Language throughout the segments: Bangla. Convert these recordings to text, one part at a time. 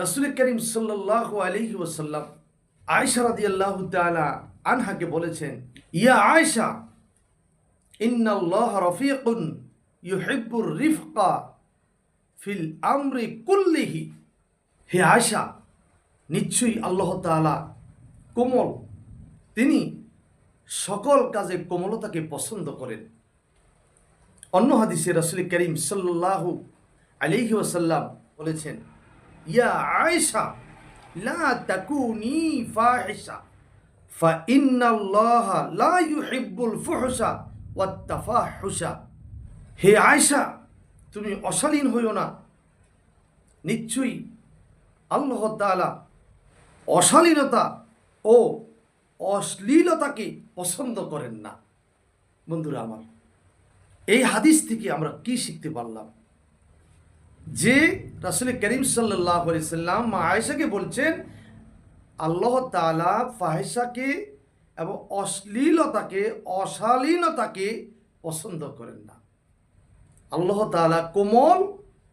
রাসূল করিম সাল্লাল্লাহু আলাইহি ওয়াসাল্লাম আয়েশা রাদিয়াল্লাহু তাআলা আনহাকে বলেছেন, ইয়া আয়েশা, ইন্নাল্লাহ রাফিকুন ইউহিব্বুর রিফকা ফিল আমরি কুল্লিহি। হে আয়েশা, নিশ্চয়ই আল্লাহ তাআলা কোমল, তিনি সকল কাজে কোমলতাকে পছন্দ করেন। অন্য হাদিসে রাসূল করিম সাল্লাল্লাহু আলাইহি ওয়াসাল্লাম বলেছেন, ইয়া আয়েশা, লা তাকুনি ফাহিশা ফা ইন্নাল্লাহা লা ইউহিব্বুল ফুহশা ওয়াত তাফাহুশা। হে আয়েশা, তুমি অশালীন হইও না, নিশ্চয়ই আল্লাহ তাআলা অশালীনতা ও অশ্লীলতাকে পছন্দ করেন না। বন্ধুরা আমার, এই হাদিস থেকে আমরা কি শিখতে পারলাম? যে রাসূল করিম সাল্লাল্লাহু আলাইহি সাল্লাম মা আয়েশাকে বলছেন, আল্লাহ তাআলা ফাহিশাকে এবং অশ্লীলতাকে, অশালীনতাকে পছন্দ করেন না। আল্লাহ তাআলা কোমল,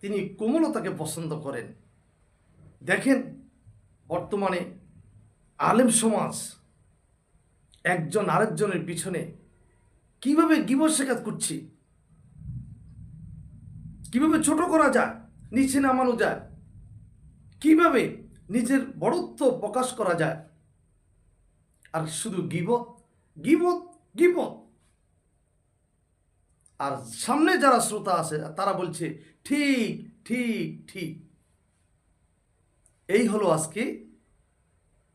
তিনি কোমলতাকে পছন্দ করেন। দেখেন, বর্তমানে আলেম সমাজ একজন আরেকজনের পিছনে কিভাবে গীবত শেখাত করছে, কিভাবে ছোট করা যায়, নিচে নামানো যায়, কিভাবে নিজের বড়ত্ব প্রকাশ করা যায়, আর শুধু গীবত গীবত গীবত। আর সামনে যারা শ্রোতা আছে তারা বলছে ঠিক ঠিক ঠিক। এই হলো আজকে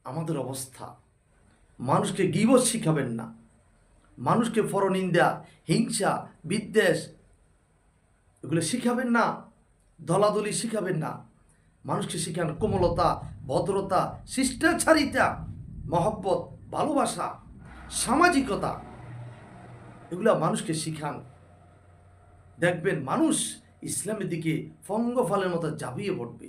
আমাদের অবস্থা। মানুষকে গীবত শিখাবেন না, মানুষকে পরনিন্দা, হিংসা, বিদ্বেষ এগুলো শিখাবেন না, দলাদলি শিখাবেন না। মানুষকে শিখান কোমলতা, ভদ্রতা, শিষ্টাচারিতা, মহব্বত, ভালোবাসা, সামাজিকতা, এগুলা মানুষকে শিখান। দেখবেন মানুষ ইসলামের দিকে পঙ্গফলের মতো ঝাঁপিয়ে পড়বে।